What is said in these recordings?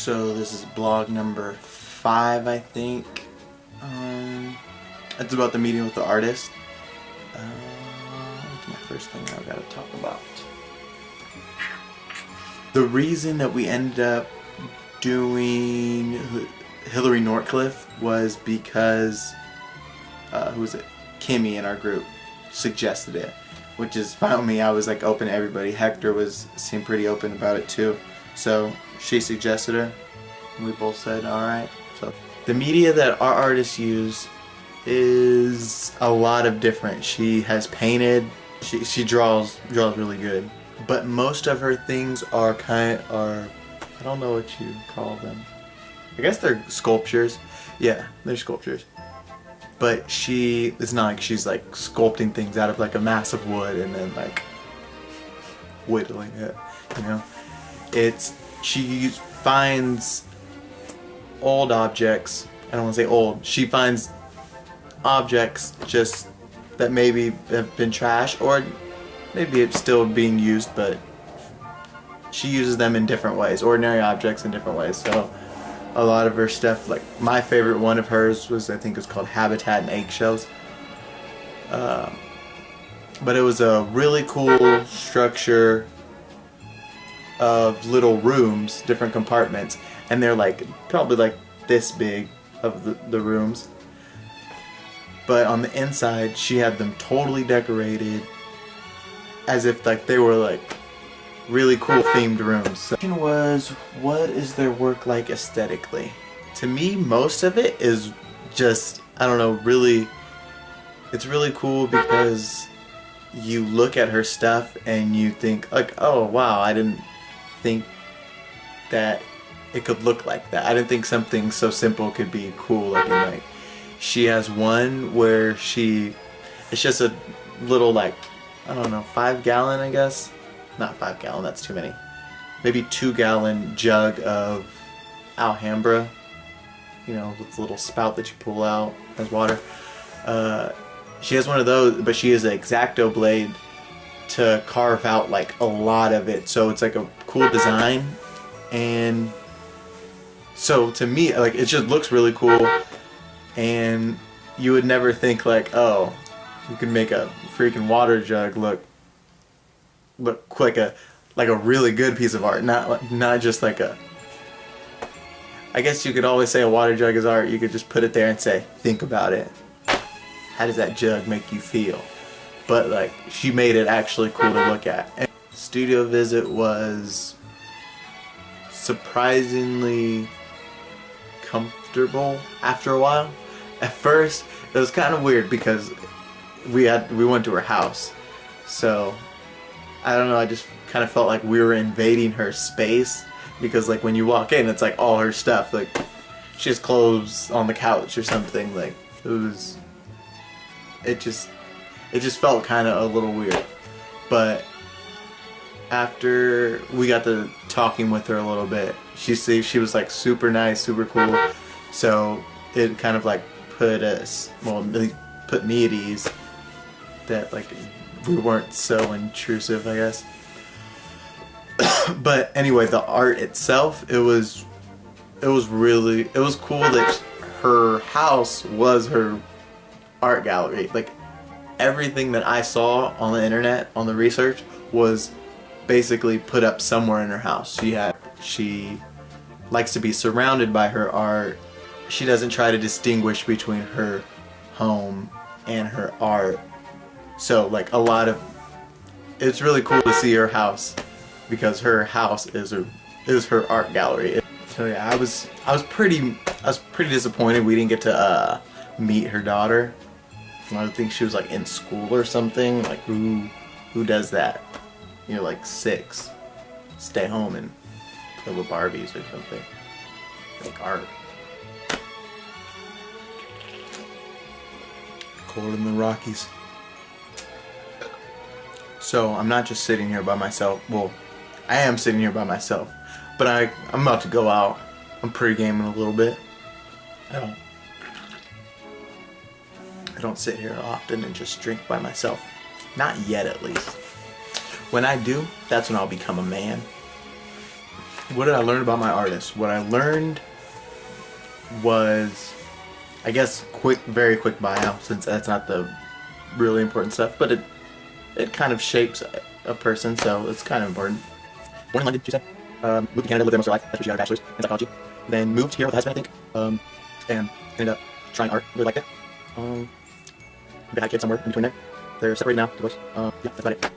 So this is blog number 5, I think. It's about the meeting with the artist. What's my first thing I've got to talk about? The reason that we ended up doing Hillary Nortcliffe was because who was it? Kimmy in our group suggested it, which is fine with me. I was like open to everybody. Hector seemed pretty open about it too. So she suggested her, and we both said alright. So the media that our artists use is a lot of different. She has painted, she draws really good. But most of her things are I don't know what you call them. I guess they're sculptures. Yeah, they're sculptures. But it's not like she's like sculpting things out of like a mass of wood and then like whittling it, you know? She finds old objects. I don't want to say old. She finds objects just that maybe have been trashed, or maybe it's still being used, but she uses them in different ways. Ordinary objects in different ways. So a lot of her stuff, like my favorite one of hers was, I think it's called Habitat and Eggshells. But it was a really cool structure of little rooms, different compartments, and they're like probably like this big of the rooms. But on the inside, she had them totally decorated as if like they were like really cool themed rooms. So the question was, what is their work like aesthetically? To me, most of it is just, I don't know, really, it's really cool because you look at her stuff and you think like, oh wow, I didn't think that it could look like that. I didn't think something so simple could be cool looking. Like she has one where it's just a little like, I don't know, 5-gallon, I guess. Not 5-gallon, that's too many. Maybe 2-gallon jug of Alhambra, you know, with the little spout that you pull out as water. She has one of those, but she has an X-Acto blade to carve out like a lot of it, so it's like a cool design. And so to me, like, it just looks really cool, and you would never think like, oh, you can make a freaking water jug look like a really good piece of art, not just like a. I guess you could always say a water jug is art. You could just put it there and say, think about it. How does that jug make you feel? But like, she made it actually cool to look at. And studio visit was surprisingly comfortable after a while. At first, it was kind of weird because we went to her house, so I don't know, I just kind of felt like we were invading her space, because like when you walk in, it's like all her stuff, like she has clothes on the couch or something. Like it just felt kind of a little weird. But after we got to talking with her a little bit, she was like super nice, super cool, so it kind of like put me at ease that like we weren't so intrusive, I guess. But anyway, the art itself, it was cool that her house was her art gallery. Like everything that I saw on the internet, on the research, was basically put up somewhere in her house. She likes to be surrounded by her art. She doesn't try to distinguish between her home and her art. So like it's really cool to see her house, because her house is her art gallery. So yeah, I was pretty disappointed we didn't get to meet her daughter. I think she was like in school or something. Like who does that? You're like 6. Stay home and play with Barbies or something. Make art. Cold in the Rockies. So I'm not just sitting here by myself. Well, I am sitting here by myself, but I'm about to go out. I'm pre-gaming a little bit. I don't sit here often and just drink by myself. Not yet, at least. When I do, that's when I'll become a man. what did I learn about my artist? What I learned was, I guess, very quick bio, since that's not the really important stuff, but it kind of shapes a person, so it's kind of important. Born in London, she said. Moved to Canada, lived there most of her life. That's where she got her bachelor's in psychology. Then moved here with a husband, I think, and ended up trying art. Really liked it. They had kids somewhere in between there. They're separated now, divorced. Yeah, that's about it.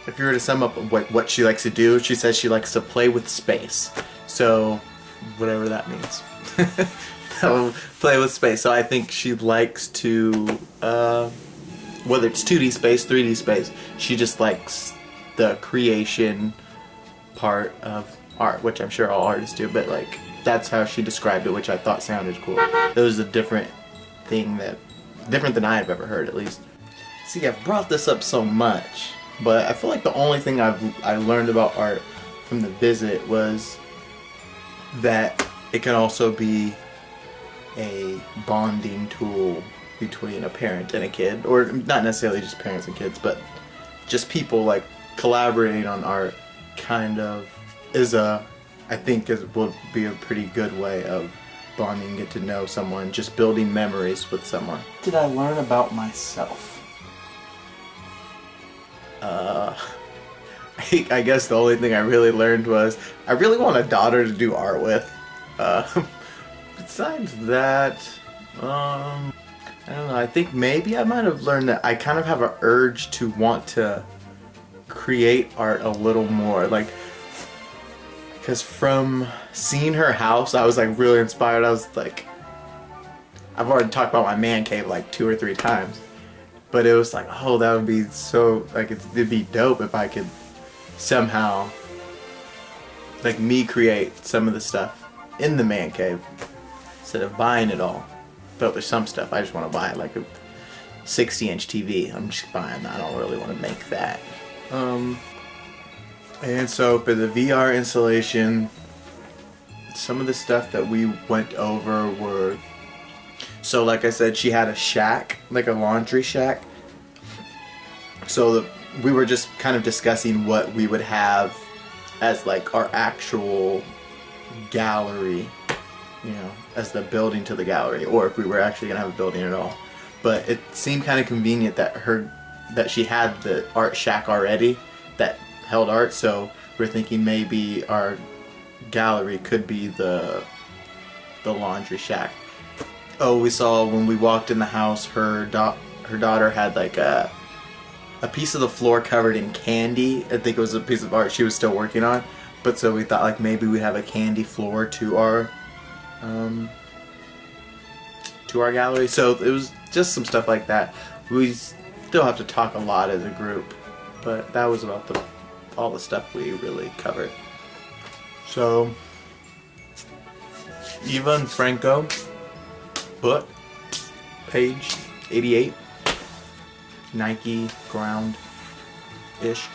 If you were to sum up what she likes to do, she says she likes to play with space. So, whatever that means. So, play with space. So I think she likes to, whether it's 2D space, 3D space, she just likes the creation part of art, which I'm sure all artists do, but like, that's how she described it, which I thought sounded cool. It was a different thing different than I've ever heard, at least. See, I've brought this up so much, but I feel like the only thing I learned about art from the visit was that it can also be a bonding tool between a parent and a kid, or not necessarily just parents and kids, but just people like collaborating on art kind of will be a pretty good way of bonding, get to know someone, just building memories with someone. What did I learn about myself? I guess the only thing I really learned was I really want a daughter to do art with. Besides that, I don't know, I think maybe I might have learned that I kind of have an urge to want to create art a little more, like, because from seeing her house, I was like really inspired. I was like, I've already talked about my man cave like 2 or 3 times, but it was like, oh, that would be so, like, it'd be dope if I could somehow, like, me create some of the stuff in the man cave instead of buying it all. But there's some stuff I just want to buy, like a 60-inch TV. I'm just buying that. I don't really want to make that. And so for the VR installation, some of the stuff that we went over were, so like I said, she had a shack, like a laundry shack. So we were just kind of discussing what we would have as like our actual gallery, you know, as the building to the gallery, or if we were actually gonna have a building at all. But it seemed kind of convenient that she had the art shack already that held art, so we're thinking maybe our gallery could be the laundry shack. Oh, we saw when we walked in the house, her daughter had like a piece of the floor covered in candy. I think it was a piece of art she was still working on, but so we thought like maybe we'd have a candy floor to our gallery. So it was just some stuff like that. We still have to talk a lot as a group, but that was about all the stuff we really covered. So, Ivan Franko book, page 88, Nike ground-ish.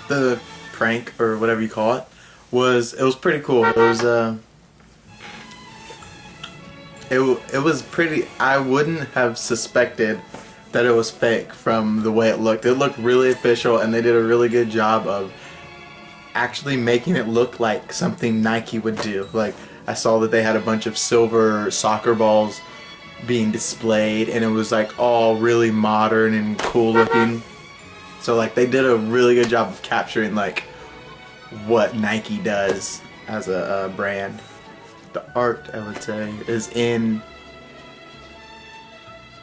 The prank, or whatever you call it, was pretty cool. It was pretty, I wouldn't have suspected that it was fake from the way it looked. It looked really official, and they did a really good job of actually making it look like something Nike would do. Like, I saw that they had a bunch of silver soccer balls being displayed, and it was like all really modern and cool looking. So like they did a really good job of capturing like what Nike does as a brand. The art, I would say, is in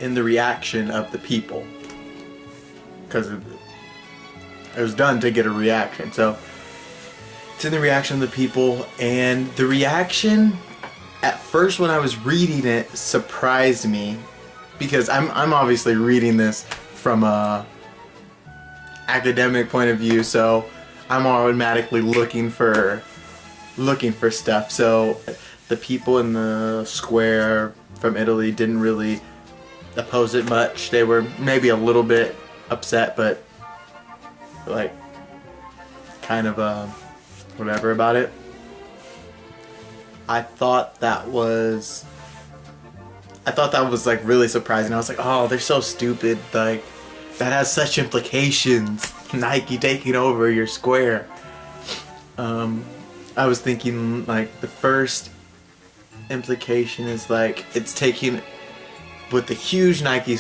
the reaction of the people, because it was done to get a reaction. So it's in the reaction of the people, and the reaction at first when I was reading it surprised me, because I'm obviously reading this from a academic point of view, so I'm automatically looking for stuff. So the people in the square from Italy didn't really oppose it much. They were maybe a little bit upset, but like kind of whatever about it. I thought that was like really surprising. I was like, oh, they're so stupid. Like, that has such implications. Nike taking over your square. I was thinking like the first implication is like it's taking with the huge Nike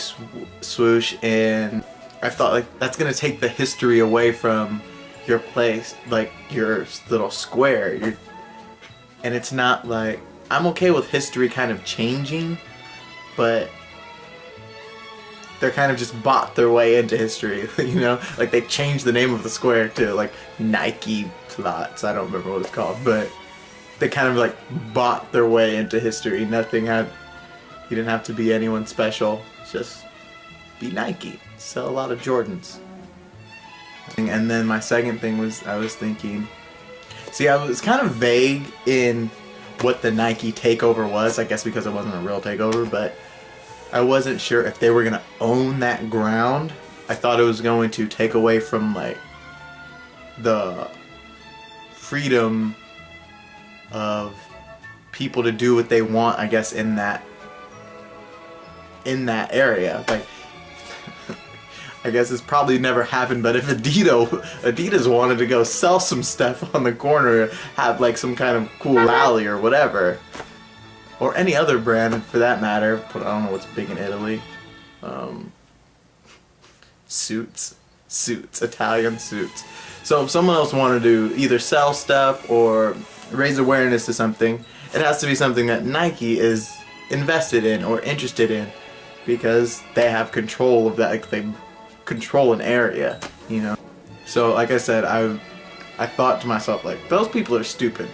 swoosh, and I thought like that's gonna take the history away from your place, like your little square. And it's not like, I'm okay with history kind of changing, but they're kind of just bought their way into history, you know? Like they changed the name of the square to like Nike Plots. I don't remember what it's called, but they kind of like bought their way into history. Nothing had, you didn't have to be anyone special. Just be Nike. Sell a lot of Jordans. And then my second thing was, I was thinking, see, I was kind of vague in what the Nike takeover was, I guess because it wasn't a real takeover, but I wasn't sure if they were going to own that ground. I thought it was going to take away from like the freedom of people to do what they want, I guess, in that area. Like, I guess it's probably never happened, but if Adidas wanted to go sell some stuff on the corner, have like some kind of cool alley or whatever, or any other brand for that matter, but I don't know what's big in Italy. Suits, Italian suits. So if someone else wanted to either sell stuff or raise awareness to something, it has to be something that Nike is invested in or interested in, because they have control of that. Like, they control an area, you know. So like I said, I thought to myself, like, those people are stupid.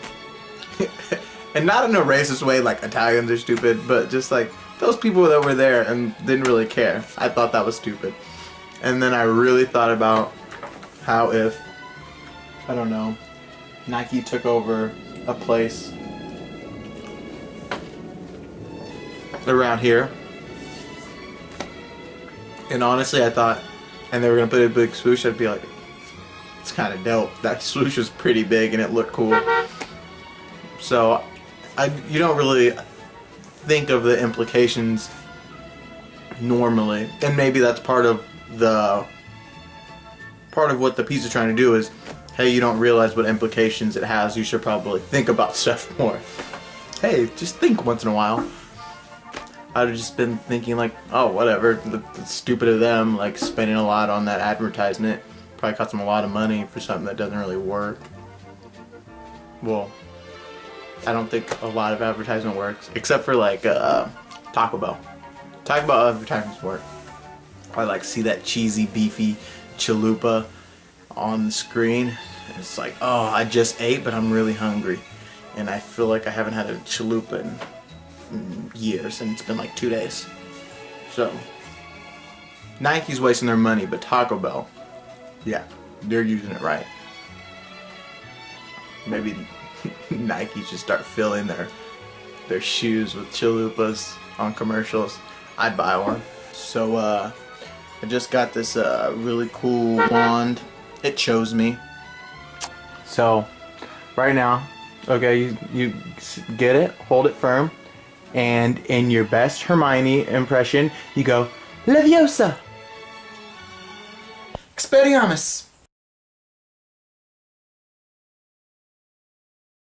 And not in a racist way like Italians are stupid, but just like those people that were there and didn't really care. I thought that was stupid. And then I really thought about how if, I don't know, Nike took over a place around here, and honestly I thought, and they were gonna put a big swoosh, I'd be like, it's kind of dope. That swoosh was pretty big and it looked cool. So you don't really think of the implications normally, and maybe that's part of what the piece is trying to do is, hey, you don't realize what implications it has. You should probably think about stuff more. Hey, just think once in a while. I'd have just been thinking like, oh, whatever, it's stupid of them, like spending a lot on that advertisement. Probably cost them a lot of money for something that doesn't really work. Well, I don't think a lot of advertisement works, except for like Taco Bell. Taco Bell advertisements work. I like see that cheesy, beefy chalupa on the screen. It's like, oh, I just ate, but I'm really hungry, and I feel like I haven't had a chalupa in years, and it's been like 2 days. So Nike's wasting their money, but Taco Bell, yeah, they're using it right. Maybe Nike should start filling their shoes with chalupas on commercials. I'd buy one. So I just got this really cool wand. It chose me. So right now, okay, you get it, hold it firm, and in your best Hermione impression, you go, Leviosa! Expelliarmus!